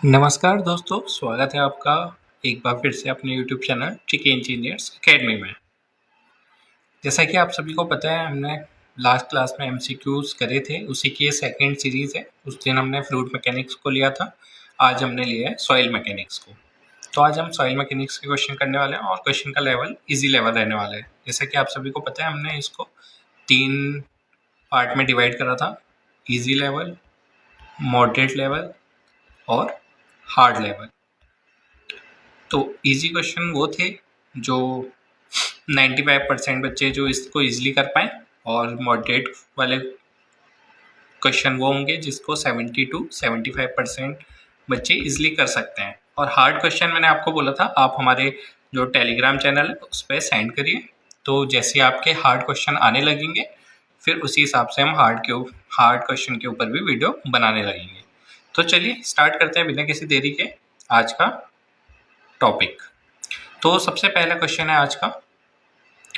नमस्कार दोस्तों, स्वागत है आपका एक बार फिर से अपने YouTube channel tricky engineers academy में। जैसा कि आप सभी को पता है, हमने लास्ट क्लास में एमसीक्यूज करे थे, उसी की सेकंड सीरीज़ है। उस दिन हमने फ्लूइड मैकेनिक्स को लिया था, आज हमने लिया है सॉइल मैकेनिक्स को। तो आज हम सॉइल मैकेनिक्स के क्वेश्चन करने वाले हैं और क्वेश्चन का लेवल ईजी लेवल रहने वाला है। जैसा कि आप सभी को पता है, हमने इसको 3 पार्ट में डिवाइड करा था: ईजी लेवल, मॉडरेट लेवल और हार्ड लेवल। तो इजी क्वेश्चन वो थे जो 95% बच्चे जो इसको इजीली कर पाए, और मॉडरेट वाले क्वेश्चन वो होंगे जिसको 70 to 75% बच्चे इजीली कर सकते हैं। और हार्ड क्वेश्चन मैंने आपको बोला था, आप हमारे जो टेलीग्राम चैनल है उस पर सेंड करिए, तो जैसे आपके हार्ड क्वेश्चन आने लगेंगे फिर उसी हिसाब से हम हार्ड क्वेश्चन के ऊपर भी वीडियो बनाने लगेंगे। तो चलिए स्टार्ट करते हैं बिना किसी देरी के आज का टॉपिक। तो सबसे पहला क्वेश्चन है आज का,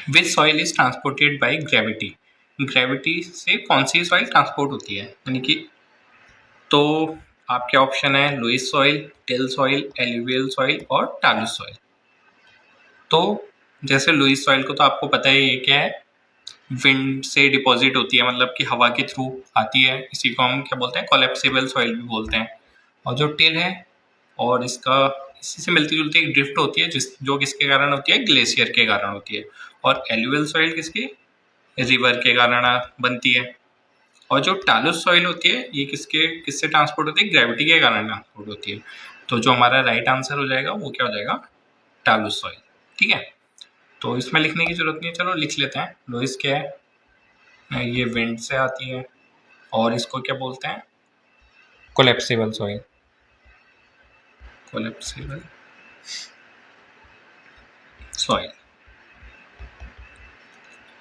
विच soil is transported by gravity. Gravity से कौन सी सॉइल ट्रांसपोर्ट होती है, यानी कि तो आपके ऑप्शन है loess soil, till soil, alluvial soil और टालुस सॉइल। तो जैसे लुईस सॉइल को तो आपको पता है ये क्या है, विंड से डिपॉजिट होती है, मतलब कि हवा के थ्रू आती है। इसी को हम क्या बोलते हैं, कोलैप्सिबल सॉइल भी बोलते हैं। और जो टिल है, और इसका इसी से मिलती जुलती एक ड्रिफ्ट होती है जो किसके कारण होती है, ग्लेशियर के कारण होती है। और एलुवियल सॉइल किसकी, रिवर के कारण बनती है। और जो टालुस सॉइल होती है ये किससे ट्रांसपोर्ट होती है, ग्रेविटी के कारण ट्रांसपोर्ट होती है। तो जो हमारा राइट आंसर हो जाएगा वो क्या हो जाएगा, टालुस सॉइल। ठीक है, तो इसमें लिखने की जरूरत नहीं है, चलो लिख लेते हैं। लुईस क्या है, ये विंड से आती है, और इसको क्या बोलते हैं, कोलैप्सिबल सॉइल। Collapsible soil.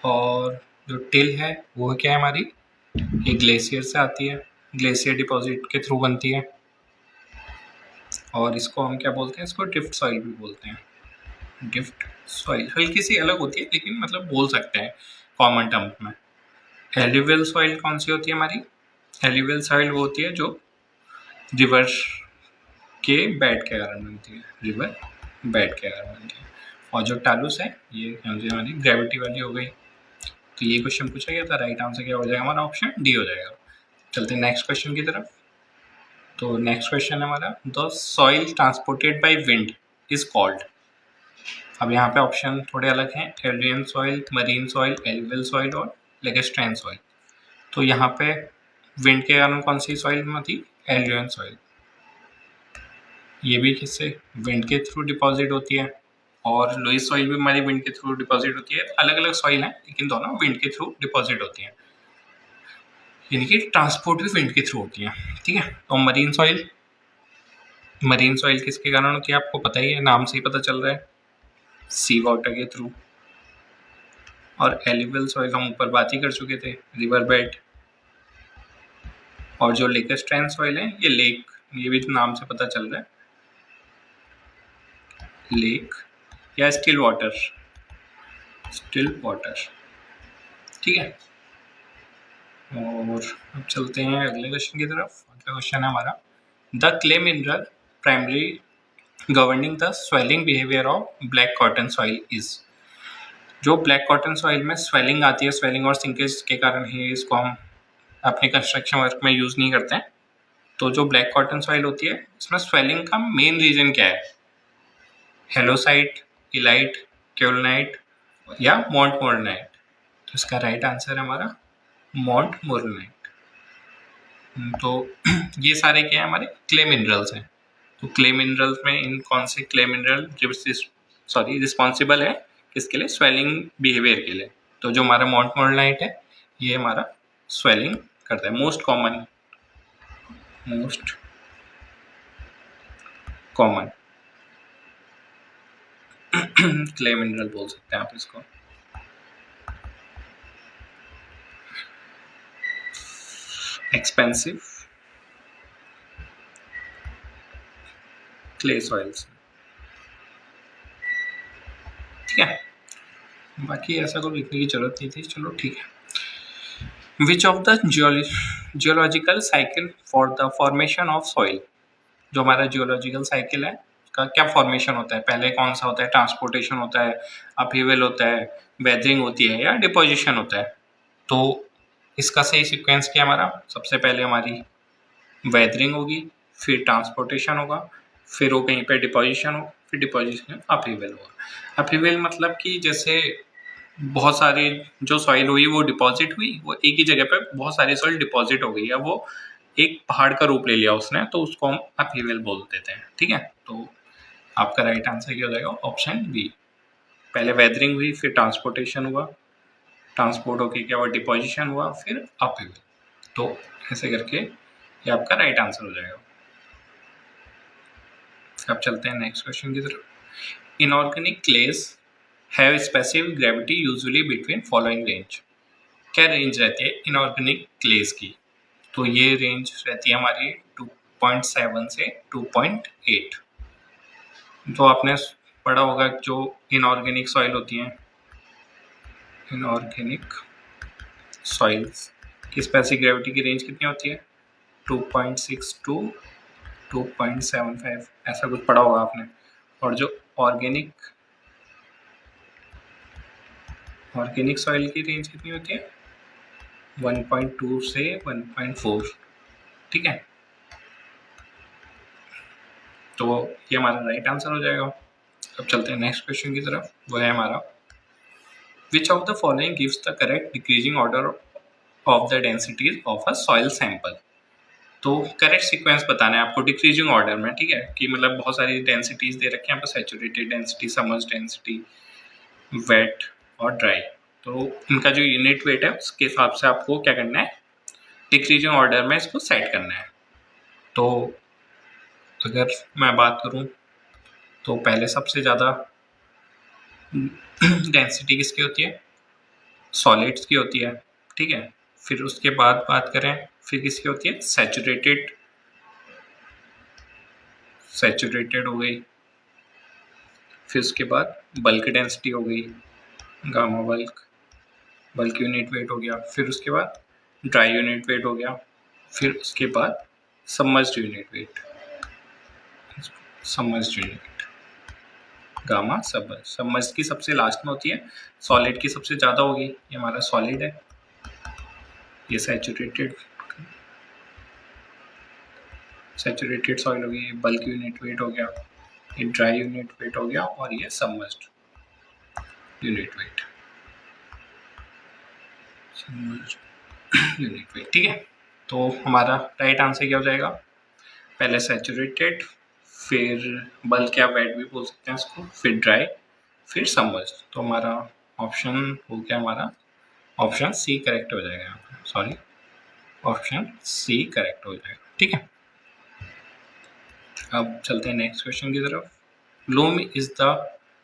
और जो टिल है वो क्या है हमारी, ये ग्लेशियर से आती है, ग्लेशियर डिपॉजिट के थ्रू बनती है। और इसको हम क्या बोलते हैं, इसको ड्रिफ्ट सॉइल भी बोलते हैं। ड्रिफ्ट सॉइल हल्की सी अलग होती है, लेकिन मतलब बोल सकते हैं कॉमन टर्म में। एलुवियल सॉइल कौन सी होती है हमारी, एलुवियल सॉइल वो होती है जो रिवर के बेड के कारण बनती है, रिवर बेड के कारण बनती है। और जो टालुस है ये हमारी ग्रेविटी वाली हो गई। तो ये क्वेश्चन पूछा गया था, राइट आंसर क्या हो जाएगा हमारा, ऑप्शन डी हो जाएगा। चलते हैं नेक्स्ट क्वेश्चन की तरफ। तो नेक्स्ट क्वेश्चन है हमारा, the soil transported by wind is called. अब यहाँ पे ऑप्शन थोड़े अलग हैं, aeolian soil, marine soil, alluvial soil और लेगेस्ट्रेन सॉइल। तो यहाँ पे विंड के कारण कौन सी सॉइल में थी, एल्वियन सॉइल। ये भी किससे, विंड के थ्रू डिपॉजिट होती है। और लुईस सॉइल भी हमारी विंड के थ्रू डिपॉजिट होती है। अलग अलग सॉइल हैं लेकिन दोनों विंड के थ्रू डिपॉजिट होती हैं, यानी कि ट्रांसपोर्ट भी विंड के थ्रू होती है। ठीक है, तो मरीन सॉइल, मरीन सॉइल किसके कारण होती है आपको पता ही है, नाम से ही पता चल रहा है, सी वाटर के थ्रू। और एल्युवियल सॉइल हम ऊपर बात ही कर चुके थे, रिवर बेड। और जो लेगेस्ट्रेन सॉइल है ये लेक, ये भी नाम से पता चल रहा है, लेक या स्टिल वाटर, स्टिल वाटर। ठीक है, और अब चलते हैं अगले क्वेश्चन की तरफ। अगला क्वेश्चन है हमारा, the clay mineral primary governing the swelling behaviour of black cotton soil is. जो ब्लैक कॉटन सॉइल में स्वेलिंग आती है, स्वेलिंग और सिंकेज के कारण ही इसको हम अपने कंस्ट्रक्शन वर्क में यूज नहीं करते हैं। तो जो ब्लैक कॉटन सॉइल होती है इसमें स्वेलिंग का मेन रीजन क्या है, हेलोसाइट, इलाइट, केओलिनाइट या मोंटमोरनाइट। तो इसका राइट आंसर है हमारा मोंटमोरनाइट। तो ये सारे क्या है, हमारे क्ले मिनरल्स हैं। तो क्ले मिनरल्स में इन कौन से क्ले मिनरल रिस्पॉन्सिबल है किसके लिए, स्वेलिंग बिहेवियर के लिए। तो जो हमारा मोंटमोरनाइट है ये हमारा स्वेलिंग करता है, मोस्ट कॉमन क्ले मिनरल बोल सकते हैं आप इसको। Expensive clay soils. ठीक है, बाकी ऐसा कोई लिखने की जरूरत नहीं थी, चलो ठीक है। Which of the geological cycle for the formation of soil. जो हमारा जियोलॉजिकल साइकिल है का क्या फॉर्मेशन होता है, पहले कौन सा होता है, ट्रांसपोर्टेशन होता है, अपहीवल होता है, वेदरिंग होती है या डिपोजिशन होता है। तो इसका सही सीक्वेंस क्या है हमारा, सबसे पहले हमारी वेदरिंग होगी, फिर ट्रांसपोर्टेशन होगा, फिर वो कहीं पे डिपोजिशन हो, फिर डिपोजिशन अपहीवल होगा। अपहीवल मतलब कि जैसे बहुत सारे जो सॉइल हुई वो डिपॉजिट हुई, वो एक ही जगह पे बहुत सारी सॉइल डिपॉजिट हो गई है, वो एक पहाड़ का रूप ले लिया उसने, तो उसको हम अपहीवल बोल देते हैं। ठीक है, तो आपका राइट आंसर क्या हो जाएगा, ऑप्शन बी। पहले वेदरिंग हुई, फिर ट्रांसपोर्टेशन हुआ, ट्रांसपोर्ट होके क्या हुआ, डिपोजिशन हुआ, फिर अपहीवल। तो ऐसे करके ये आपका राइट आंसर हो जाएगा। अब चलते हैं नेक्स्ट क्वेश्चन की तरफ। Inorganic clays have specific gravity usually between following range. क्या रेंज रहती है इनऑर्गेनिक क्लेस की, तो ये रेंज रहती है हमारी 2.7 से 2.8। तो आपने पढ़ा होगा जो इनऑर्गेनिक सॉइल होती हैं, इनऑर्गेनिक सॉइल्स की स्पेसिफिक ग्रेविटी की रेंज कितनी होती है, 2.6 टू 2.75, ऐसा कुछ पढ़ा होगा आपने। और जो ऑर्गेनिक सॉइल की रेंज कितनी होती है, 1.2 से 1.4। ठीक है, तो ये हमारा राइट आंसर हो जाएगा। अब चलते हैं नेक्स्ट क्वेश्चन की तरफ, वो है हमारा which of the following gives the correct decreasing order of the densities of a soil sample. तो करेक्ट सीक्वेंस बताना है आपको डिक्रीजिंग ऑर्डर में। ठीक है, कि मतलब बहुत सारी डेंसिटीज दे रखी हैं आपको, saturated density, submerged density, wet और ड्राई। तो इनका जो यूनिट वेट है उसके हिसाब से आपको क्या करना है, डिक्रीजिंग ऑर्डर में इसको सेट करना है। तो अगर मैं बात करूं तो पहले सबसे ज़्यादा डेंसिटी किसकी होती है, सॉलिड्स की होती है। ठीक है, फिर उसके बाद बात करें फिर किसकी होती है, सैचुरेटेड हो गई। फिर उसके बाद बल्क डेंसिटी हो गई, गामा बल्क यूनिट वेट हो गया। फिर उसके बाद ड्राई यूनिट वेट हो गया। फिर उसके बाद submerged unit weight, gamma submerged की सबसे लास्ट में होती है, सॉलिड की सबसे ज़्यादा होगी। ये हमारा सॉलिड है, ये सैचुरेटेड सॉइल हो गई, बल्क यूनिट वेट हो गया, ये ड्राई यूनिट वेट हो गया, और ये सबमर्ज्ड यूनिट वेट। ठीक है, तो हमारा राइट आंसर क्या हो जाएगा, पहले सैचुरेटेड, फिर बल्क या वेट भी बोल सकते हैं इसको, फिर ड्राई, फिर सबमर्ज्ड। तो हमारा ऑप्शन हो गया, हमारा ऑप्शन सी करेक्ट हो जाएगा, सॉरी ऑप्शन सी करेक्ट हो जाएगा। ठीक है, अब चलते हैं नेक्स्ट क्वेश्चन की तरफ। Loom is the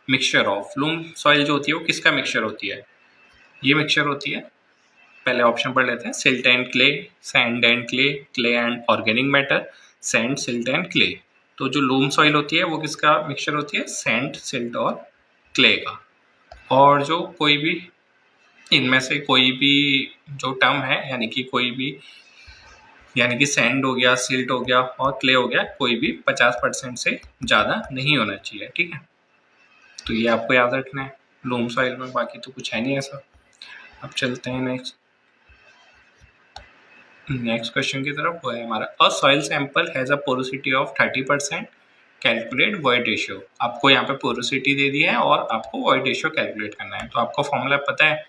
mixture of, loom soil जो होती है वो किसका मिक्सचर होती है, ये मिक्सचर होती है, पहले ऑप्शन पढ़ लेते हैं, silt and clay, sand and clay, clay and organic matter, sand, silt and clay. तो जो लूम सॉइल होती है वो किसका मिक्सचर होती है, सैंड, सिल्ट और क्ले का। और जो कोई भी इनमें से कोई भी जो टर्म है, यानी कि सैंड हो गया, सिल्ट हो गया और क्ले हो गया, कोई भी 50% से ज़्यादा नहीं होना चाहिए। ठीक है, तो ये आपको याद रखना है लूम सॉइल में, बाकी तो कुछ है नहीं ऐसा। अब चलते हैं नेक्स्ट क्वेश्चन की तरफ, वो है हमारा अ soil sample has a porosity of 30%, calculate void ratio. आपको यहाँ पे पोरोसिटी दे दी है और आपको वॉइड रेशियो कैलकुलेट करना है। तो आपको फॉर्मूला पता है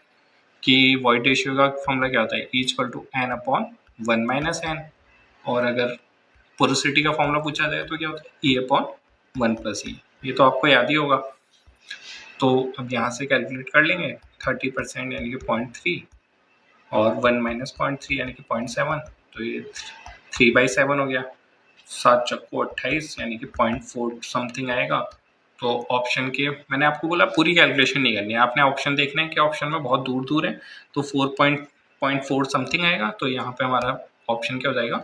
कि वॉइड रेशियो का फॉर्मूला क्या होता है, E equal to n/1 minus n, और अगर पोरोसिटी का फॉर्मूला पूछा जाए तो क्या होता है, E/1 प्लस E। ये तो आपको याद ही होगा। तो अब यहाँ से कैलकुलेट कर लेंगे, 30% यानी कि 0.3 और 1 माइनस 0.3 यानी कि 0.7, तो ये 3/7 हो गया। 7 चक्को 28 यानी कि 0.4 समथिंग आएगा। तो ऑप्शन के मैंने आपको बोला पूरी कैलकुलेशन नहीं करनी है, आपने ऑप्शन देखना है कि ऑप्शन में बहुत दूर दूर है, तो 4.4 समथिंग आएगा। तो यहाँ पे हमारा ऑप्शन क्या हो जाएगा,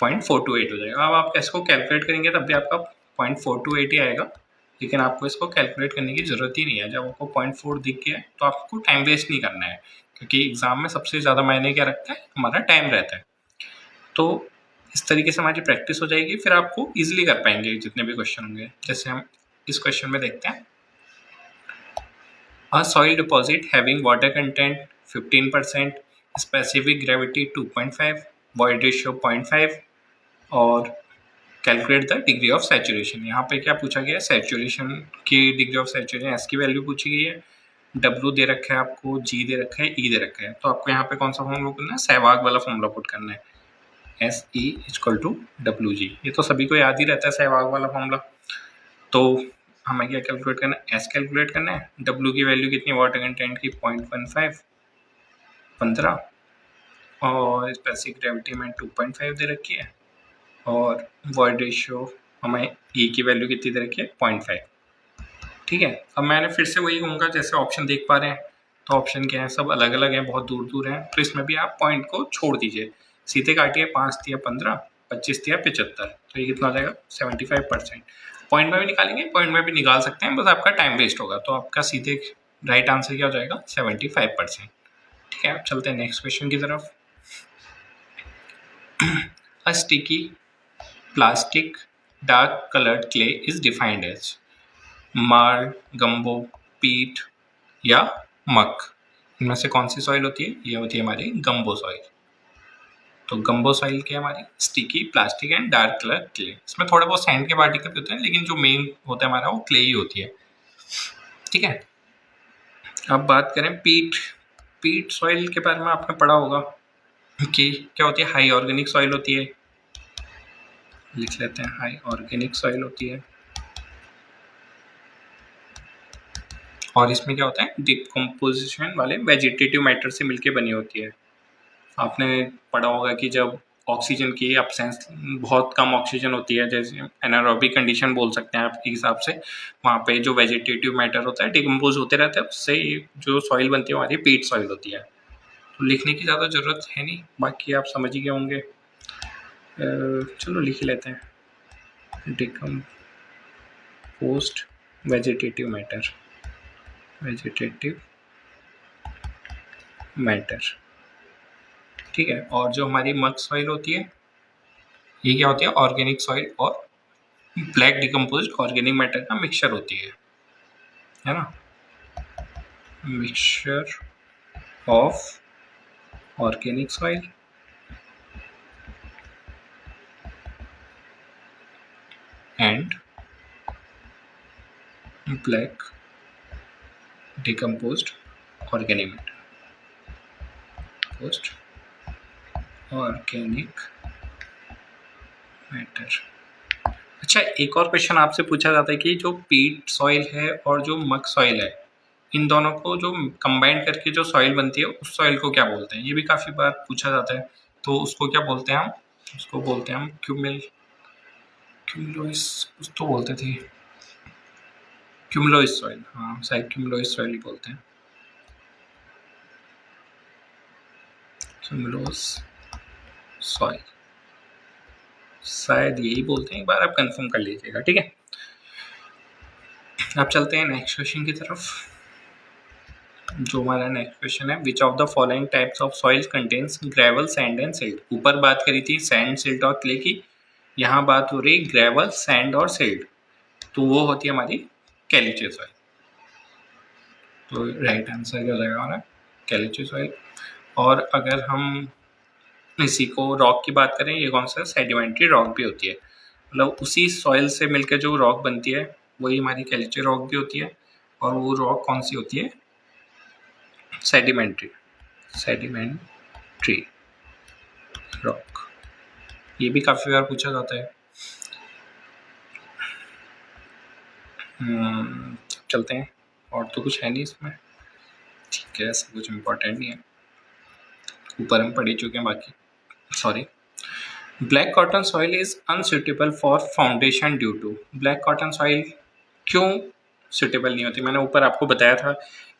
0.428 हो जाएगा। अब आप इसको कैलकुलेट करेंगे तब भी आपका 0.428 ही आएगा, लेकिन आपको इसको कैलकुलेट करने की ज़रूरत ही नहीं है। जब आपको 0.4 दिख गया है तो आपको टाइम वेस्ट नहीं करना है, क्योंकि एग्ज़ाम में सबसे ज़्यादा मायने क्या रखता है, हमारा टाइम रहता है। तो इस तरीके से हमारी प्रैक्टिस हो जाएगी, फिर आपको ईजिली कर पाएंगे जितने भी क्वेश्चन होंगे। जैसे हम इस क्वेश्चन में देखते हैं, अ soil deposit having water content 15%, specific gravity 2.5, void ratio 0.5 और calculate the degree of saturation. यहाँ पे क्या पूछा गया है, सैचुरेशन की डिग्री ऑफ सैचुरेशन, एस की वैल्यू पूछी गई है, डब्ल्यू दे रखा है आपको, जी दे रखा है, ई दे रखा है। तो आपको यहाँ पे कौन सा फॉर्मूला करना है, सहवाग वाला फॉर्मूला पुट करना है, S E equal to W G. ये तो सभी को याद ही रहता है सहवाग वाला फॉर्मूला। तो हमें क्या कैलकुलेट करना है, एस कैलकुलेट करना है, डब्ल्यू की वैल्यू कितनी वाटर कंटेंट की 0.15 15 और स्पेसिफिक ग्रेविटी में 2.5 दे रखी है और वॉइड रेशियो हमें ई की वैल्यू कितनी दे रखी है 0.5। ठीक है, अब मैंने फिर से वही कहूँगा, जैसे ऑप्शन देख पा रहे हैं तो ऑप्शन क्या है, सब अलग अलग हैं, बहुत दूर दूर हैं, तो इसमें भी आप पॉइंट को छोड़ दीजिए, सीधे काटिए, 5 दिया 15, 25 दिया 75, तो ये कितना हो जाएगा 75%। पॉइंट में भी निकालेंगे, पॉइंट में भी निकाल सकते हैं, बस आपका टाइम वेस्ट होगा, तो आपका सीधे राइट आंसर क्या हो जाएगा 75%। ठीक है, अब चलते हैं नेक्स्ट क्वेश्चन की तरफ। A sticky plastic dark coloured clay is defined as marl, gumbo, peat या मक। इनमें से कौन सी सॉइल होती है, ये होती है हमारी गम्बो सॉइल। तो गम्बो सॉइल क्या है हमारी, sticky plastic and dark colour clay. इसमें थोड़े बहुत सैंड के पार्टिकल भी होते हैं, लेकिन जो मेन होता है हमारा वो क्ले ही होती है। ठीक है, अब बात करें पीट। पीट सॉइल के बारे में आपने पढ़ा होगा कि क्या होती है, हाई ऑर्गेनिक सॉइल होती है, लिख लेते हैं, हाई ऑर्गेनिक सॉइल होती है। और इसमें क्या होता है, डिकम्पोजिशन वाले वेजिटेटिव मैटर से मिलके बनी होती है। आपने पढ़ा होगा कि जब ऑक्सीजन की अपसेंस, बहुत कम ऑक्सीजन होती है, जैसे एनारोबिक कंडीशन बोल सकते हैं आप एक हिसाब से, वहाँ पे जो वेजिटेटिव मैटर होता है डिकम्पोज होते रहते हैं, उससे जो सॉइल बनती है हमारी पीट सॉइल होती है। तो लिखने की ज़्यादा ज़रूरत है नहीं, बाकी आप समझ ही गए होंगे। चलो लिख ही लेते हैं, decomposed vegetative matter, vegetative matter. ठीक है, और जो हमारी मक सॉइल होती है, ये क्या होती है, ऑर्गेनिक सॉइल और ब्लैक डिकम्पोज्ड ऑर्गेनिक मैटर का मिक्सचर होती है ना, mixture of organic soil and black decomposed organic matter, post organic matter. अच्छा, एक और क्वेश्चन आपसे पूछा जाता है कि जो पीट सॉइल है और जो मक सॉइल है, इन दोनों को जो कंबाइन करके जो सॉइल बनती है, उस सॉइल को क्या बोलते हैं, ये भी काफ़ी बार पूछा जाता है। तो उसको क्या बोलते हैं हम, उसको बोलते हैं हम क्यूमुलोइस, कुछ तो बोलते थे, क्यूमुलोइस सॉइल, हाँ शायद क्यूमुलोइस सॉइल ही बोलते हैं, क्यूमुलोस सॉइल शायद यही बोलते हैं, एक बार आप कंफर्म कर लीजिएगा। ठीक है, अब चलते हैं नेक्स्ट क्वेश्चन की तरफ। जो हमारा नेक्स्ट क्वेश्चन है, which of the following types of soil contains gravel, sand and silt. ऊपर बात करी थी सैंड, सिल्ट और क्ले की, यहाँ बात हो रही ग्रेवल, सैंड और सिल्ट, तो वो होती है हमारी कैलिचे सॉइल। तो राइट आंसर क्या हो जाएगा हमारा, कैलिचे सॉइल। और अगर हम इसी को रॉक की बात करें, ये कौन सा, सेडिमेंट्री रॉक भी होती है, मतलब उसी सॉइल से मिलकर जो रॉक बनती है वही हमारी कैलिचे रॉक भी होती है। और वो रॉक कौन सी होती है, सेडिमेंट्री, सेडिमेंट्री रॉक। ये भी काफ़ी बार पूछा जाता है। चलते हैं, और तो कुछ है नहीं इसमें, ठीक है, ऐसा कुछ इम्पोर्टेंट नहीं है, ऊपर हम पढ़ ही चुके हैं बाकी, sorry. Black cotton soil is unsuitable for foundation due to. Black cotton soil क्यों सुटेबल नहीं होती, मैंने ऊपर आपको बताया था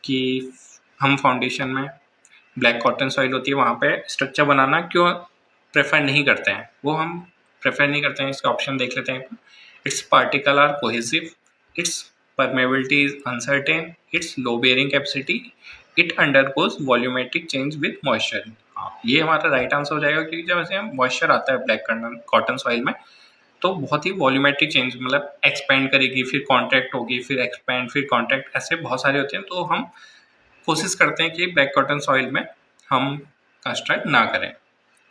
कि हम फाउंडेशन में ब्लैक कॉटन सॉइल होती है, वहाँ पे स्ट्रक्चर बनाना क्यों प्रेफर नहीं करते हैं, वो हम प्रेफर नहीं करते हैं, इसका ऑप्शन देख लेते हैं। Its particle are cohesive, its permeability is uncertain, its low bearing capacity, it undergoes volumetric change with moisture. हाँ, ये हमारा राइट आंसर हो जाएगा, क्योंकि जब ऐसे मॉइस्चर आता है ब्लैक कॉटन सॉइल में तो बहुत ही वॉल्यूमेट्रिक चेंज, मतलब एक्सपेंड करेगी, फिर कॉन्ट्रैक्ट होगी, फिर एक्सपेंड, फिर कॉन्ट्रैक्ट, ऐसे बहुत सारे होते हैं। तो हम कोशिश करते हैं कि ब्लैक कॉटन सॉइल में हम कंस्ट्रक्ट ना करें।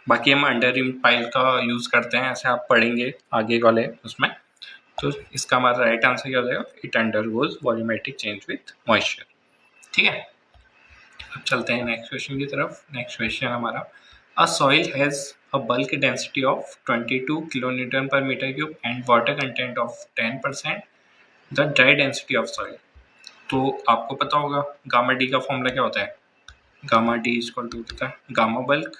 बाकी हम अंडर रिम पाइल का यूज़ करते हैं, ऐसे आप पढ़ेंगे आगे वाले उसमें। तो इसका हमारा राइट आंसर क्या हो जाएगा, it undergoes volumetric change with moisture. ठीक है, अब चलते हैं नेक्स्ट क्वेश्चन की तरफ। नेक्स्ट क्वेश्चन हमारा, अ soil has a bulk density of 22 kilonewton per meter cube and water content of 10%, the dry density of soil। तो आपको पता होगा गामा डी का फॉर्मूला क्या होता है, गामा डी इक्वल टू होता है gamma bulk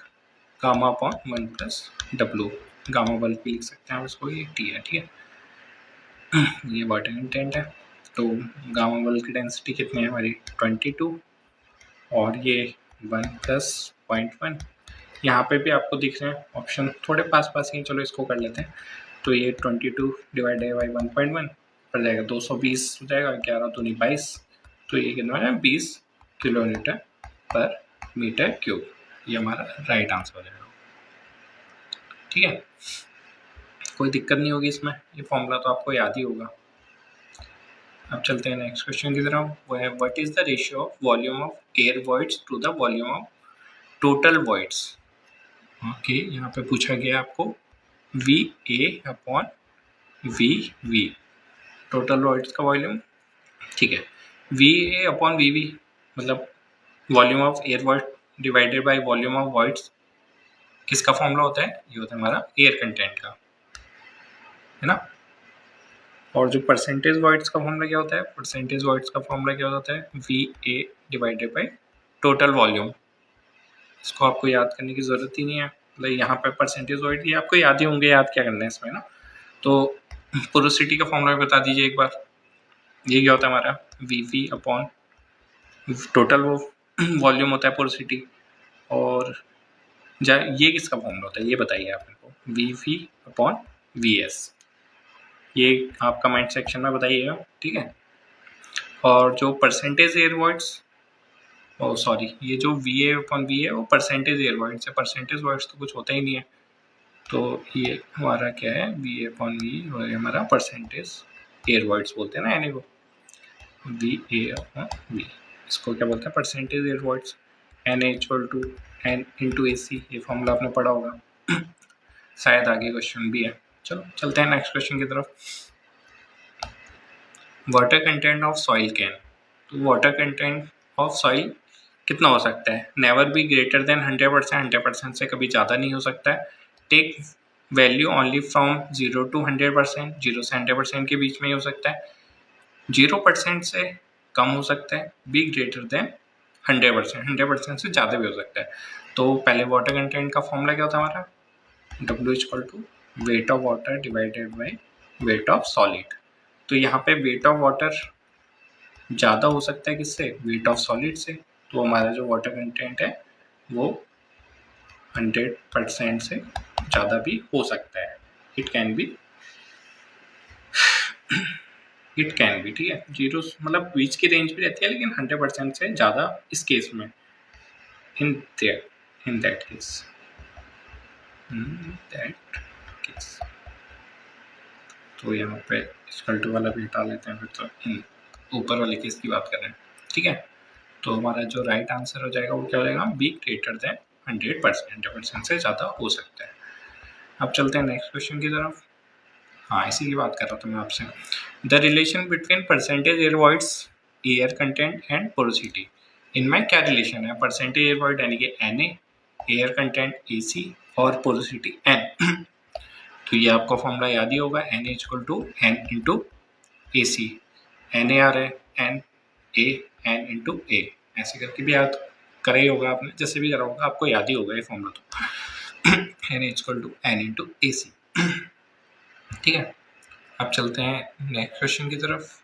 gamma upon 1 plus W. Gamma bulk भी लिख सकते हैं आप इसको, ये टी है। ठीक है, ये वाटर कंटेंट है। तो गामा बल्क की डेंसिटी कितनी है हमारी, 22, और ये 1 प्लस 0.1। यहाँ पे भी आपको दिख रहे हैं ऑप्शन थोड़े पास पास ही, चलो इसको कर लेते हैं। तो ये 22 डिवाइडेड बाई 1.1 पड़ जाएगा 220 हो जाएगा, 11 दूनी 22। तो ये कितना है, 20 किलोमीटर पर मीटर क्यूब। ये हमारा राइट आंसर हो जाएगा। ठीक है, कोई दिक्कत नहीं होगी इसमें, ये फॉर्मूला तो आपको याद ही होगा। अब चलते हैं नेक्स्ट क्वेश्चन की तरफ, वो है what is the ratio of volume of air voids to the volume of total voids. Okay, यहाँ पे पूछा गया आपको V A upon V V, total voids का वॉल्यूम। ठीक है, V A upon V V मतलब volume of air void divided by volume of voids, किसका फॉर्मूला होता है, ये होता है हमारा एयर कंटेंट का, है ना। और जो परसेंटेज वॉइड्स का फॉर्मूला क्या होता है, परसेंटेज वॉइड्स का फॉर्मूला क्या होता है, V A divided by total volume. इसको आपको याद करने की ज़रूरत ही नहीं है, मतलब यहाँ पे परसेंटेज वॉइड ये आपको याद ही होंगे, याद क्या करना है इसमें ना। तो पोरोसिटी का फॉर्मूला बता दीजिए एक बार, ये क्या होता है हमारा, वी वी अपॉन टोटल वो वॉल्यूम होता है पोरोसिटी, और ये किसका फॉर्मूला होता है ये बताइए आप मेरे को, V V upon V S. ये आप कमेंट सेक्शन में बताइएगा। ठीक है, और जो परसेंटेज एयर वॉइड्स, ओ सॉरी, ये जो वी ए अपॉन वी है वो परसेंटेज एयर वॉइड्स है, परसेंटेज वॉइड्स तो कुछ होता ही नहीं है। तो ये हमारा क्या है, वी ए अपॉन वी, और हमारा परसेंटेज एयर वॉइड्स बोलते हैं ना यानी को, वी ए अपॉन वी, इसको क्या बोलते हैं, percentage air voids. N A equal to N into A C, ये फॉर्मूला आपने पढ़ा होगा शायद आगे क्वेश्चन भी है। चलो चलते हैं नेक्स्ट क्वेश्चन की तरफ। Water content of soil can, तो वाटर कंटेंट ऑफ सॉइल कितना हो सकता है, नेवर बी ग्रेटर देन 100%, 100% से कभी ज़्यादा नहीं हो सकता है। Take value only from 0 to 100%, 0 से 100% के बीच में ही हो सकता है। 0% से कम हो सकता है, बी ग्रेटर देन 100%, 100% से ज़्यादा भी हो सकता है। तो पहले वाटर कंटेंट का फॉर्मूला क्या होता है हमारा, W equal to weight of water divided by weight of solid. तो यहाँ पे वेट ऑफ वाटर ज़्यादा हो सकता है किससे, वेट ऑफ सॉलिड से। तो हमारा जो वाटर कंटेंट है वो 100% से ज़्यादा भी हो सकता है, इट कैन बी, ठीक है। 0 मतलब बीच की रेंज भी रहती है, लेकिन 100% से ज़्यादा इस केस में, इन दैट केस, तो यहाँ पे इक्वल टू वाला भी हटा लेते हैं, फिर तो इन ऊपर वाले केस की बात कर रहे हैं। ठीक है, तो हमारा जो राइट आंसर हो जाएगा वो क्या हो जाएगा, बी ग्रेटर देन 100%, 100% से ज़्यादा हो सकता है। अब चलते हैं नेक्स्ट क्वेश्चन की तरफ। हाँ, इसी की बात कर रहा था मैं आपसे। The relation between percentage air voids, air content and porosity, इनमें क्या रिलेशन है, परसेंटेज एयर वॉइड यानी कि एन एयर कंटेंट AC और पोरोसिटी N। तो ये आपका फॉर्मूला याद ही होगा, N equal to N into A C, N A R है, N A N into A, ऐसे करके भी याद करा ही होगा आपने, जैसे भी करा होगा आपको याद ही होगा ये फॉर्मूला। तो N equal to N into A C. ठीक है, अब चलते हैं नेक्स्ट क्वेश्चन की तरफ।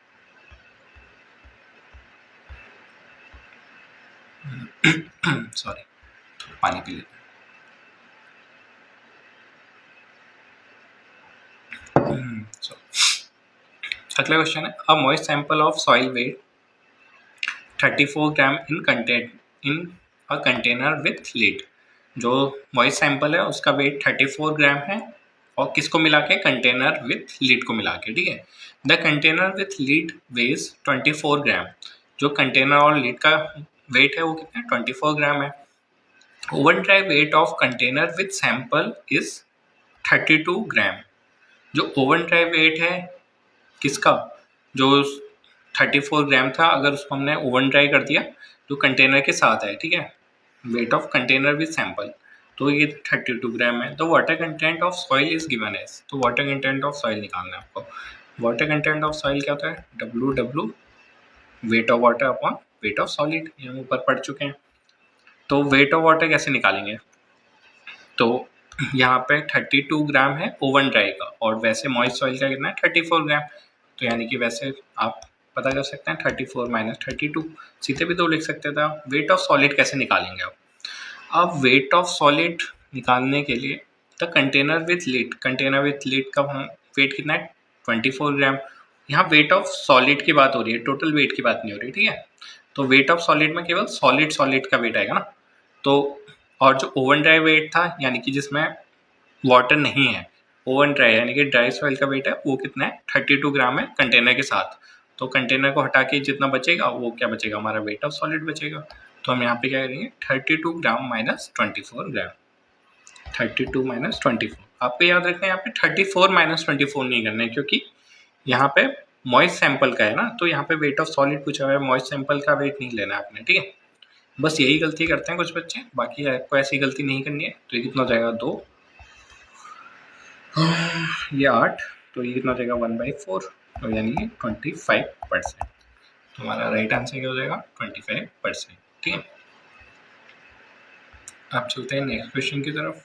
सॉरी, पानी पी लेते हैं। अगला क्वेश्चन है, a moist sample of soil weight 34 gram in content in a container with lid. जो मॉइस्ट सैंपल है उसका वेट 34 ग्राम है, और किसको मिला के, कंटेनर विथ लीड को मिला के, ठीक है। The container with lid weighs 24 gram, जो कंटेनर और लीड का वेट है वो कितना है, 24 ग्राम है। Oven dry wait of container with sample is 32 ग्राम, जो ओवन ड्राई वेट है किसका, जो 34 ग्राम था, अगर उसको हमने ओवन ड्राई कर दिया जो कंटेनर के साथ है, ठीक है, weight of container with sample, तो ये 32 ग्राम है। तो water content of soil is given as, तो वाटर कंटेंट ऑफ सॉइल निकालना है आपको। वाटर कंटेंट ऑफ सॉइल क्या होता है, WW wait of water upon weight of solid, ये हम ऊपर पढ़ चुके हैं। तो वेट ऑफ वाटर कैसे निकालेंगे, तो यहाँ पे 32 ग्राम है ओवन ड्राई का, और वैसे मॉइस्ट सॉइल का कितना है 34 ग्राम, तो यानी कि वैसे आप पता कर सकते हैं 34 माइनस 32, सीधे भी तो लिख सकते थे आप। वेट ऑफ सॉलिड कैसे निकालेंगे आप, अब वेट ऑफ सॉलिड निकालने के लिए the container with lead, container with lead का वेट कितना है 24 ग्राम। यहाँ वेट ऑफ सॉलिड की बात हो रही है, टोटल वेट की बात नहीं हो रही, ठीक है। तो वेट ऑफ सॉलिड में केवल सॉलिड सॉलिड का वेट आएगा ना, तो और जो ओवन ड्राई वेट था यानी कि जिसमें वाटर नहीं है, ओवन ड्राई यानी कि ड्राई सॉइल का वेट है वो कितना है 32 ग्राम है कंटेनर के साथ, तो कंटेनर को हटा के जितना बचेगा वो क्या बचेगा, हमारा वेट ऑफ सॉलिड बचेगा। तो हम यहाँ पे क्या करेंगे 32 ग्राम माइनस 24 ग्राम, 32 माइनस 24। आपको याद रखना है यहाँ पे 34 माइनस 24 नहीं करना है, क्योंकि यहाँ पे मॉइस्ट सैंपल का है ना, तो यहाँ पे वेट ऑफ सॉलिड पूछा हुआ है, मॉइस्ट सैंपल का वेट नहीं लेना है आपने, ठीक है। बस यही गलती करते हैं कुछ बच्चे, बाकी आपको ऐसी गलती नहीं करनी है। तो ये कितना हो जाएगा 2, ये 8, तो ये कितना हो जाएगा 1/4, तो यानी कि 25%। तो हमारा राइट आंसर क्या हो जाएगा 25%, ठीक है। आप चलते हैं नेक्स्ट क्वेश्चन की तरफ।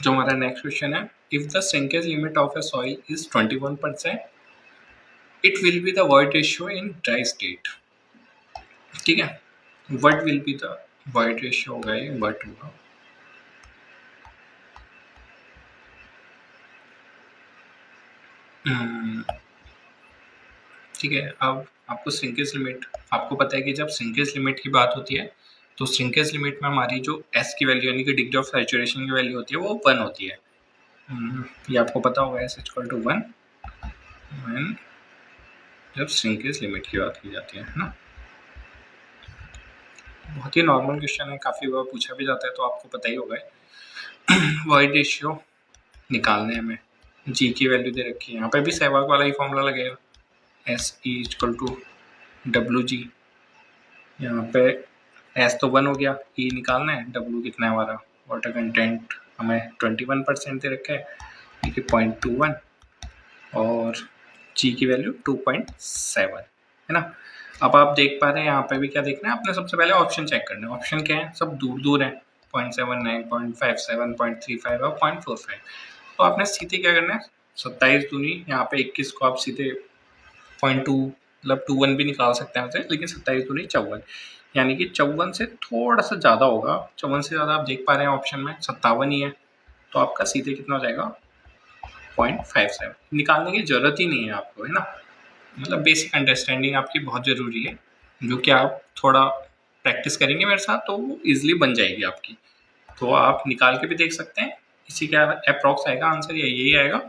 जो हमारा नेक्स्ट क्वेश्चन है, if the shrinkage limit of A soil is 21%, it will be the void ratio in dry state, ठीक है। What will be the void ratio होगा, ये व्हाट होगा, ठीक है। अब आपको श्रिंकेज लिमिट, आपको पता है कि जब श्रिंकेज लिमिट की बात होती है तो श्रिंकेज लिमिट में हमारी जो एस की वैल्यू यानी कि डिग्री ऑफ सैचुरेशन की वैल्यू होती है वो 1 होती है। ये आपको पता होगा एस इक्वल टू 1 व्हेन जब श्रिंकेज लिमिट की बात की जाती है ना। बहुत ही नॉर्मल क्वेश्चन है, काफ़ी बार पूछा भी जाता है, तो आपको पता ही होगा। वॉइड रेशियो निकालने हमें जी की वैल्यू दे रखी है, यहाँ पे भी सहवाग वाला ही फॉर्मूला लगेगा, S E equal to W G. यहाँ पे एस तो 1 हो गया, ई निकालना है, डब्ल्यू कितना है हमारा, वाटर कंटेंट हमें 21% दे रखा है, ये 0.21, और जी की वैल्यू 2.7 है ना। अब आप देख पा रहे हैं यहाँ पे भी क्या देखना है आपने, सबसे पहले ऑप्शन चेक करना है, ऑप्शन क्या है, सब दूर दूर है, 0.79, 0.57, 0.35 और 0.45। तो आपने सीधे क्या करना है, 27 दूनी यहाँ पे 21 को आप सीधे 0.2 मतलब 21 भी निकाल सकते हैं उसे, लेकिन 27 दूनी 54, यानी कि 54 से थोड़ा सा ज़्यादा होगा, 54 से ज़्यादा आप देख पा रहे हैं ऑप्शन में 57 ही है, तो आपका सीधे कितना हो जाएगा 0.57। निकालने की ज़रूरत ही नहीं है आपको, है ना, मतलब बेसिक अंडरस्टैंडिंग आपकी बहुत ज़रूरी है, जो कि आप थोड़ा प्रैक्टिस करेंगे मेरे साथ तो वो ईजिली बन जाएगी आपकी। तो आप निकाल के भी देख सकते हैं, इसी का अप्रॉक्स आएगा आंसर या यही आएगा,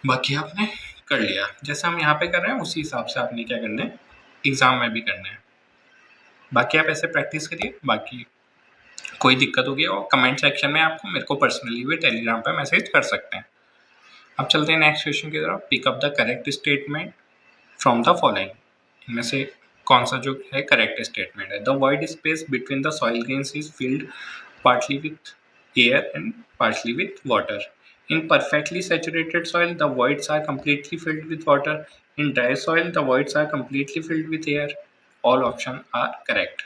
बाकी आपने कर लिया। जैसा हम यहाँ पे कर रहे हैं उसी हिसाब से आपने क्या करना है एग्ज़ाम में भी करना है। बाकी आप ऐसे प्रैक्टिस करिए, बाकी कोई दिक्कत होगी और कमेंट सेक्शन में आपको मेरे को पर्सनली भी टेलीग्राम पे मैसेज कर सकते हैं। अब चलते हैं नेक्स्ट क्वेश्चन की तरफ। Pick up the correct statement from the following, इनमें से कौन सा जो है करेक्ट स्टेटमेंट है। The wide space between the soil grains is filled partly with air and partially with water. In perfectly saturated soil, the voids are completely filled with water. In dry soil, the voids are completely filled with air. All options are correct.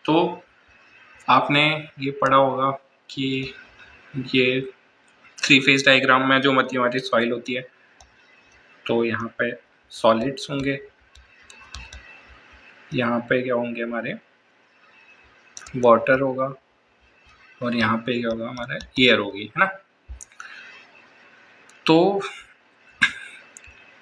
तो आपने ये पढ़ा होगा कि ये 3 phase diagram में जो मध्य हमारी सॉइल होती है, तो यहाँ पे सॉलिड्स होंगे, यहाँ पे क्या होंगे हमारे वाटर होगा, और यहाँ पे क्या होगा हमारा एयर होगी, है ना। तो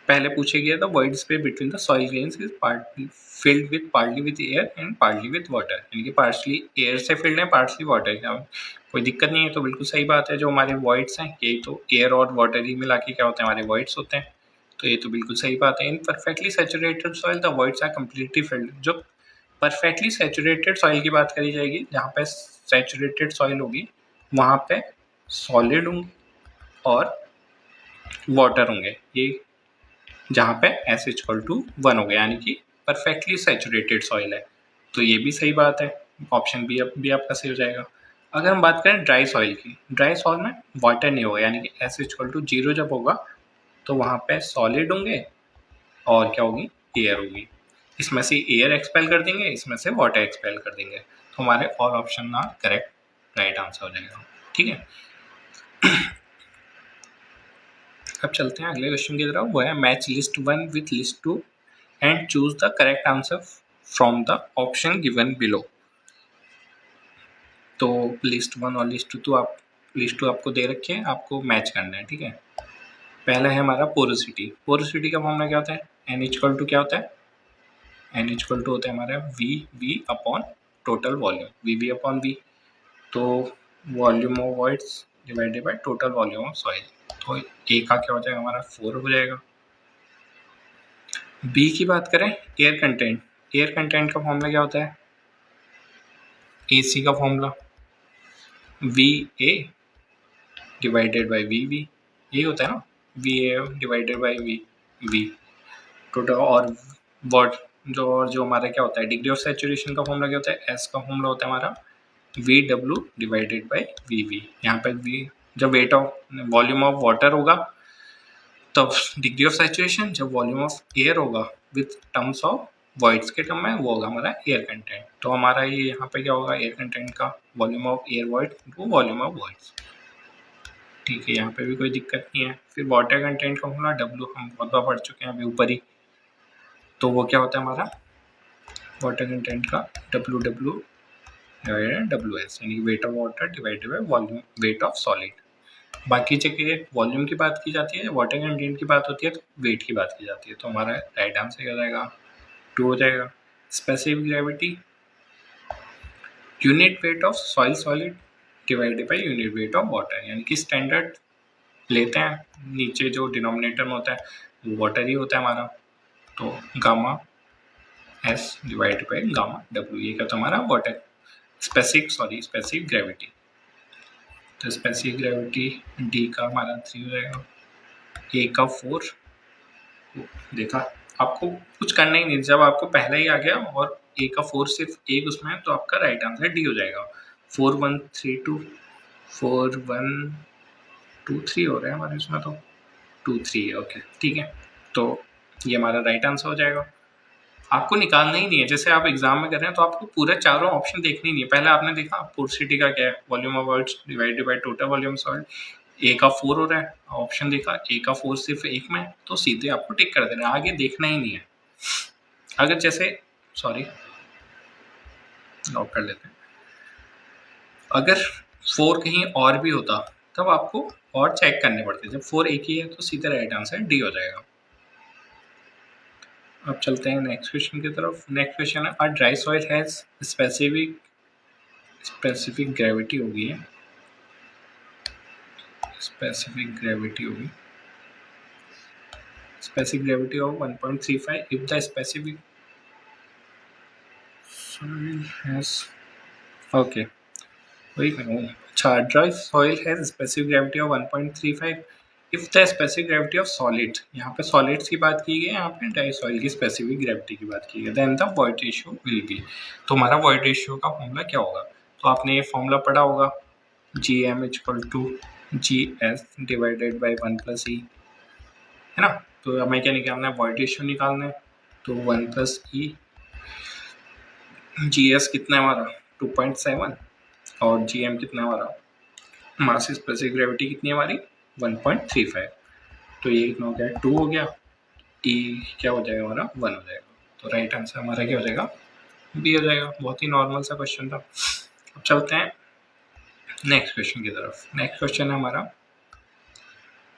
पहले पूछे गया था void space between the soil grains is partly filled with partly with air and partly with water, यानी कि पार्शली एयर से फिल्ड है पार्शली वाटर है। कोई दिक्कत नहीं है, तो बिल्कुल सही बात है। जो हमारे voids हैं ये तो एयर और वाटर ही मिला के क्या होते हैं, हमारे voids होते हैं, तो ये तो बिल्कुल सही बात है। In perfectly saturated soil the voids are completely filled. जो परफेक्टली सैचुरेटेड सॉइल की बात करी जाएगी, जहाँ पे सैचुरेटेड सॉइल होगी वहाँ पे सॉलिड होंगे और वाटर होंगे, ये जहाँ पे S=1 हो गया, यानी कि परफेक्टली सैचुरेटेड सॉइल है, तो ये भी सही बात है। ऑप्शन भी आपका सही हो जाएगा। अगर हम बात करें ड्राई सॉइल की, ड्राई सॉइल में वाटर नहीं होगा, यानी कि S=0 जब होगा तो वहाँ पे सॉलिड होंगे और क्या होगी, एयर होगी। इसमें से एयर एक्सपेल कर देंगे, इसमें से वाटर एक्सपेल कर देंगे, तो हमारे ऑल ऑप्शन ना करेक्ट राइट आंसर हो जाएगा। ठीक है, अब चलते हैं अगले क्वेश्चन की तरफ। वो है match list 1 with list 2 and choose the correct answer from the option given below. तो लिस्ट 1 और लिस्ट 2 आपको दे रखे हैं, आपको मैच करना है। ठीक है, पहला है हमारा पोरोसिटी। पोरोसिटी का फॉर्मूला क्या होता है, N=2 क्या होता है, N=2 होता है हमारा V upon total volume, V upon V, तो volume of voids divided by total volume of soil, तो ए का क्या हो जाएगा हमारा 4 हो जाएगा। बी की बात करें एयर कंटेंट, एयर कंटेंट का फॉर्मूला क्या होता है, AC का formula V A divided by V V, ये होता है ना, V A divided by V total. और वॉट जो हमारा क्या होता है, डिग्री ऑफ सैचुरेशन का फॉर्मूला क्या होता है, एस का फॉर्मूला होता है हमारा V W divided by V V. यहाँ पर वी जब weight of volume of water होगा तब डिग्री ऑफ सैचुरेशन, जब वॉल्यूम ऑफ एयर होगा विथ टर्म्स ऑफ वॉइड्स के टर्म में वो होगा हमारा एयर कंटेंट। तो हमारा ये यहाँ पे क्या होगा, एयर कंटेंट का volume of air void to volume of voids. ठीक है, यहाँ पे भी कोई दिक्कत नहीं है। फिर वाटर कंटेंट का फॉर्मूला डब्ल्यू हम बहुत बार पढ़ चुके हैं अभी ऊपर ही, तो वो क्या होता है हमारा वाटर कंटेंट का डब्ल्यू डब्ल्यू WS, यानी wait of water divided by volume weight of solid. बाकी जगह वॉल्यूम की बात की जाती है, वाटर कंटेंट की बात होती है तो वेट की बात की जाती है, तो हमारा राइट आंसर क्या जाएगा 2 हो जाएगा। Specific gravity unit weight of soil solid divided by unit weight of water, यानी कि स्टैंडर्ड लेते हैं, नीचे जो डिनोमिनेटर में होता है वो वाटर ही होता है हमारा, तो gamma S divided by gamma W, ये क्या होता है हमारा वाटर स्पेसिफिक ग्रेविटी। तो स्पेसिफिक ग्रेविटी डी का हमारा 3 हो जाएगा, ए का 4। देखा, आपको कुछ करना ही नहीं, जब आपको पहला ही आ गया और ए का 4 सिर्फ एक उसमें है तो आपका राइट आंसर डी हो जाएगा। 4 1 3 2 4 1 2 3 हो रहा है हमारे इसमें, तो 2 3 है। ओके ठीक है, तो ये हमारा राइट आंसर हो जाएगा। आपको निकालना ही नहीं है, जैसे आप एग्जाम में कर रहे हैं तो आपको पूरा चारों ऑप्शन देखनी नहीं है। पहले आपने देखा पोरोसिटी का क्या है, volume of voids divided by total volume soil, A का 4 हो रहा है, ऑप्शन देखा ए का 4 सिर्फ एक में, तो सीधे आपको टिक कर देना है, आगे देखना ही नहीं है। अगर जैसे लॉक कर लेते हैं, अगर 4 कहीं और भी होता तब आपको और चेक करने पड़ते, जब 4 एक ही है तो सीधे राइट आंसर डी हो जाएगा। अब चलते हैं नेक्स्ट क्वेश्चन की तरफ। नेक्स्ट क्वेश्चन है, a dry soil has specific gravity होगी, specific gravity of 1.35 if the specific soil has okay अच्छा, dry soil has specific gravity of 1.35 if the specific gravity of solid, यहाँ पे solids की बात की गई है, यहाँ पे ड्राई सॉइल की स्पेसिफिक ग्रेविटी की बात की गई, then the void ratio will be. तो हमारा वॉइड रेशियो का फॉर्मूला क्या होगा, तो आपने ये फॉर्मूला पढ़ा होगा, GM=GS डिवाइडेड बाई 1+E, है ना। तो हमें क्या निकालना है, वॉइड रेशियो निकालना है, तो 1+E, GS कितना है हमारा 2.7 और GM कितना है हमारा मास स्पेसिफिक ग्रेविटी कितनी है हमारी 1.35, तो ये कितना हो गया 2 हो गया, E क्या हो जाएगा हमारा 1 हो जाएगा, तो राइट आंसर हमारा क्या हो जाएगा B हो जाएगा। बहुत ही नॉर्मल सा क्वेश्चन था। अब चलते हैं नेक्स्ट क्वेश्चन की तरफ। नेक्स्ट क्वेश्चन है हमारा,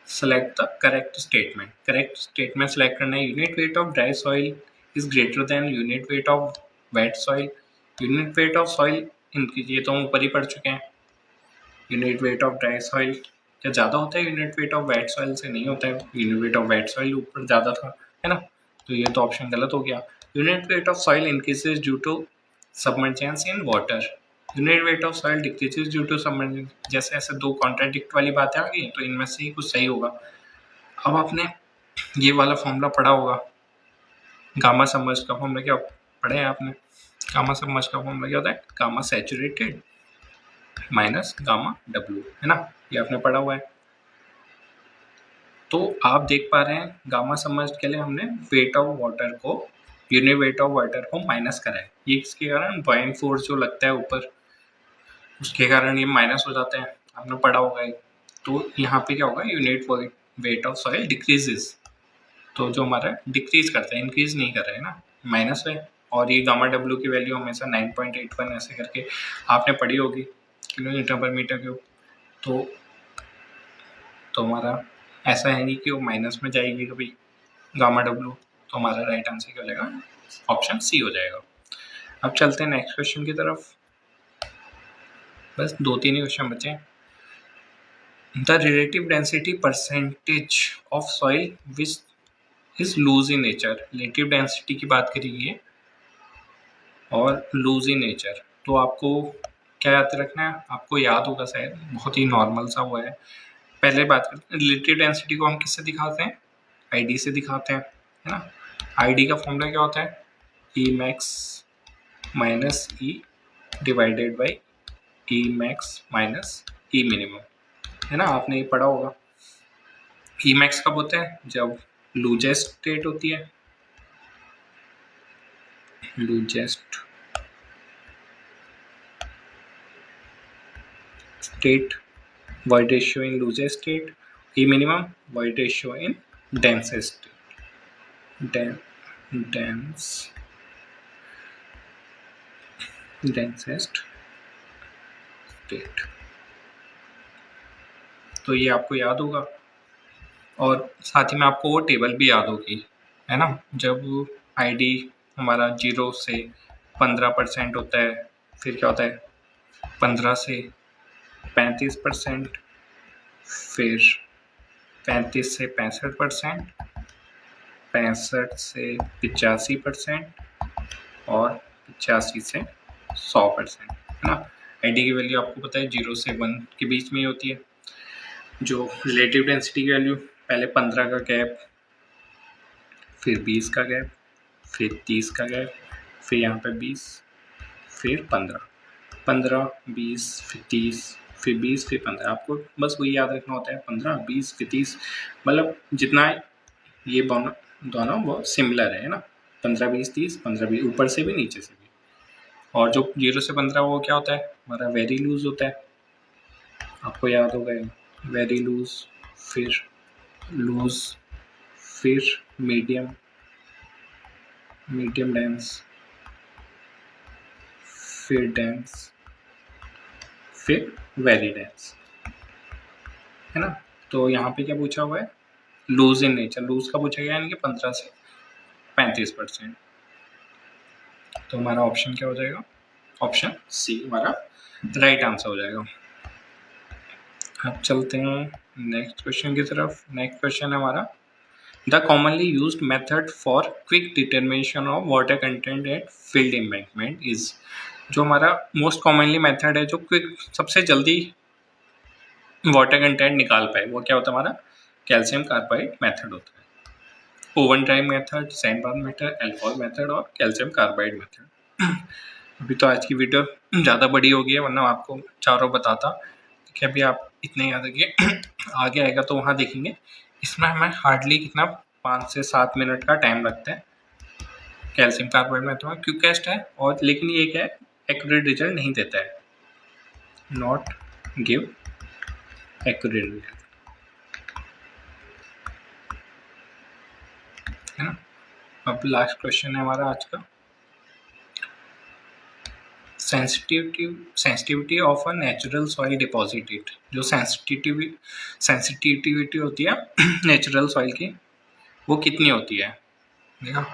select the correct statement select करना है। Unit weight of dry soil is greater than unit weight of weight soil. Unit weight of soil इनकी ये तो हम ऊपर ही पढ़ चुके हैं। Unit weight of dry soil क्या ज़्यादा होता है unit weight of weight soil से? नहीं होता है, unit weight of weight soil ऊपर ज़्यादा था, है ना। तो ये तो ऑप्शन गलत हो गया। Unit weight of soil increases due to submergence in water. Unit weight of soil decreases due to submergence. जैसे ऐसे दो कॉन्ट्राडिक्ट वाली बातें आ गई, तो इनमें से ही कुछ सही होगा। अब आपने ये वाला फॉर्मूला पढ़ा होगा, गामा सबमर्ज का फॉर्मूला क्या पढ़े हैं आपने? गामा सबमर्ज का फॉर्मूला क्या होता है? Gamma saturated minus gamma W, है ना, ये आपने पढ़ा हुआ है। तो आप देख पा रहे हैं गामा सबमर्ज्ड के लिए हमने वेट ऑफ वाटर को, यूनिट वेट ऑफ वाटर को माइनस करा है। ये इसके कारण बॉइंग फोर्स जो लगता है ऊपर, उसके कारण ये माइनस हो जाते हैं, आपने पढ़ा होगा ये। तो यहाँ पे क्या होगा? Unit weight of soil decreases, तो जो हमारा डिक्रीज करता है, इंक्रीज नहीं कर रहा है ना, माइनस है। और ये गामा डब्ल्यू की वैल्यू हमेशा 9.81 ऐसे करके आपने पढ़ी होगी, किलोमीटर पर मीटर क्यूब। तो हमारा ऐसा है नहीं कि वो माइनस में जाएगी कभी गामा डब्ल्यू। तो हमारा राइट आंसर क्या हो जाएगा? ऑप्शन सी हो जाएगा। अब चलते हैं नेक्स्ट क्वेश्चन की तरफ। बस 2-3 ही क्वेश्चन बचे हैं। The relative density percentage of soil which is loose in nature. Relative density की बात करेंगे और लूज इन नेचर, तो आपको क्या याद रखना है? आपको याद होगा शायद, बहुत ही नॉर्मल सा हुआ है। पहले बात करते हैं रिलेटिव डेंसिटी को हम किससे दिखाते हैं? आईडी से दिखाते हैं, है ना। आईडी का फॉर्मूला क्या होता है? E max minus E divided by E max minus E minimum, है ना, आपने ये पढ़ा होगा। ई मैक्स कब होता है? जब लूजेस्ट स्टेट होती है, loosest state, void ratio in loosest state, E minimum, void ratio in densest state, densest state। तो ये आपको याद होगा, और साथ ही में आपको वो टेबल भी याद होगी, है ना। जब आईडी हमारा 0 से 15% होता है, फिर क्या होता है? 15 से 35%, फिर 35 से 65%, 65 से 85%, और 85 से 100%, है ना। आईडी की वैल्यू आपको पता है 0 से 1 के बीच में ही होती है। जो रिलेटिव डेंसिटी की वैल्यू, पहले 15 का गैप, फिर 20 का गैप, फिर 30 का गैप, फिर यहाँ पे 20, फिर 15, 15, 20, फिर 30, फिर 20, फिर 15। आपको बस वही याद रखना होता है, 15, 20, फिर 30, मतलब जितना ये दोनों वो सिमिलर है ना। 15, 20, 30, 15, 20, ऊपर से भी नीचे से भी। और जो 0 से 15 वो क्या होता है? हमारा वेरी लूज होता है, आपको याद होगा, वेरी लूज, फिर लूज, फिर मीडियम, मीडियम डेंस, फिर डेंस, फिर वेरी डेंस, है ना। तो यहाँ पे क्या पूछा हुआ है? Loose in nature. लूज का पूछा गया, यानी कि 15 से 35%। तो हमारा ऑप्शन क्या हो जाएगा? ऑप्शन सी हमारा राइट आंसर हो जाएगा। अब चलते हैं नेक्स्ट क्वेश्चन की तरफ। नेक्स्ट क्वेश्चन है हमारा, the commonly used method for quick determination of water content eight field embankment is. जो हमारा मोस्ट कॉमनली मेथड है, जो क्विक सबसे जल्दी वाटर कंटेंट निकाल पाए, वो क्या होता है हमारा? कैल्शियम कार्बाइड मेथड होता है। Oven dry method, sand bath method, alcohol method और कैल्शियम कार्बाइड मेथड। अभी तो आज की वीडियो ज़्यादा बड़ी हो गई है, वरना आपको चारों बताता कि अभी आप इतने याद रखिए। आगे आएगा तो वहाँ देखेंगे। इसमें हमें हार्डली कितना 5 से 7 मिनट का टाइम लगता है। कैल्शियम कार्बाइड में तो क्विकेस्ट है, और लेकिन ये क्या है, एक्यूरेट रिजल्ट नहीं देता है, नॉट गिव एक्यूरेट रिजल्ट, है ना। अब लास्ट क्वेश्चन है हमारा आज का, sensitivity of a natural soil deposited, जो सेंसिटिविटी होती है नेचुरल सॉइल की, वो कितनी होती है। देखा,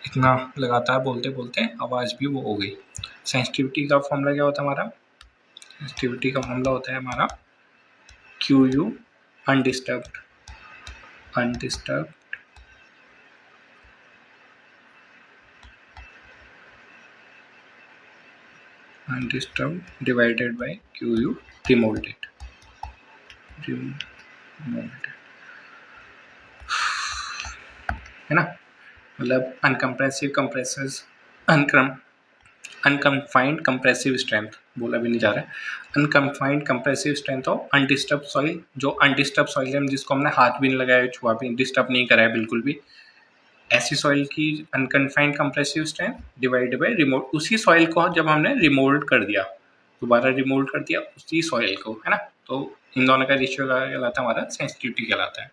इतना लगातार बोलते बोलते आवाज़ भी वो हो गई। सेंसिटिविटी का फॉर्मूला क्या होता है हमारा, सेंसिटिविटी का फॉर्मूला होता है हमारा QU undisturbed divided by QU remoulded. है ना, मतलब uncompressive compressors unconfined compressive strength, बोला भी नहीं जा रहा है, unconfined compressive strength of undisturb soil, जो अनडिस्टर्ब सॉइल है जिसको हमने हाथ भी नहीं लगाया, छुआ भी डिस्टर्ब नहीं करा है बिल्कुल भी, ऐसी सॉइल की unconfined compressive strength divide by remould, उसी सॉइल को जब हमने रिमोल्ड कर दिया, दोबारा रिमोल्ड कर दिया उसी सॉइल को, है ना, तो इन दोनों का रेशियो कहलाता है हमारा सेंसिटिविटी कहलाता है।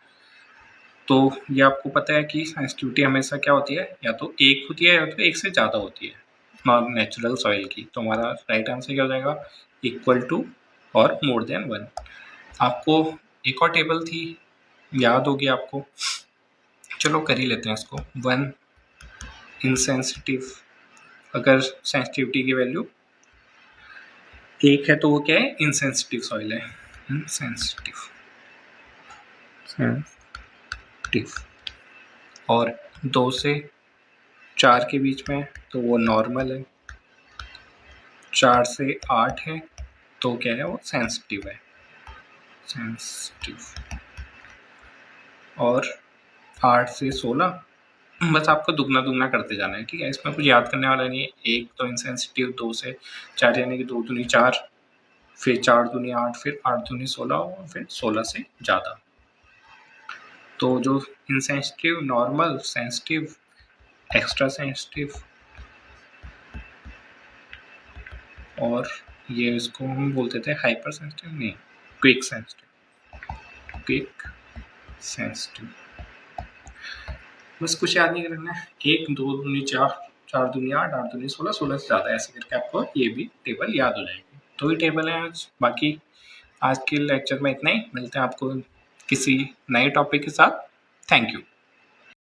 तो ये आपको पता है कि सेंसिटिविटी हमेशा क्या होती है, या तो एक होती है या तो एक से ज़्यादा होती है नॉन नेचुरल सॉइल की। तो हमारा राइट आंसर क्या हो जाएगा, इक्वल टू और मोर देन 1। आपको एक और टेबल थी, याद होगी आपको, चलो कर ही लेते हैं इसको। 1 इनसेंसिटिव, अगर सेंसिटिविटी की वैल्यू 1 है तो वो क्या है, इनसेंसिटिव सॉइल है, इनसेंसिटिव। और 2 से 4 के बीच में तो वो नॉर्मल है, 4 से 8 है तो क्या है, वो सेंसिटिव है, सेंसिटिव। और 8 से 16, बस आपको दुगना दुगना करते जाना है, ठीक है, इसमें कुछ याद करने वाला नहीं है। 1 तो इनसेंसिटिव, 2 से 4 यानी कि 2 दूनी 4, फिर 4 दूनी 8, फिर 8 दूनी 16, और फिर 16 से ज़्यादा। तो जो insensitive, normal, sensitive, extra sensitive, और ये इसको हम बोलते थे हाइपर सेंसिटिव, नहीं, क्विक सेंसिटिव। बस कुछ याद नहीं करना है, 1 2 दूनी 4, 4 दूनी 8, 8 दूनी 16, 16 से ज़्यादा, ऐसे करके आपको ये भी टेबल याद हो जाएगी। तो ये टेबल है आज। बाकी आज के लेक्चर में इतना ही, मिलते हैं आपको किसी नए टॉपिक के साथ। Thank you.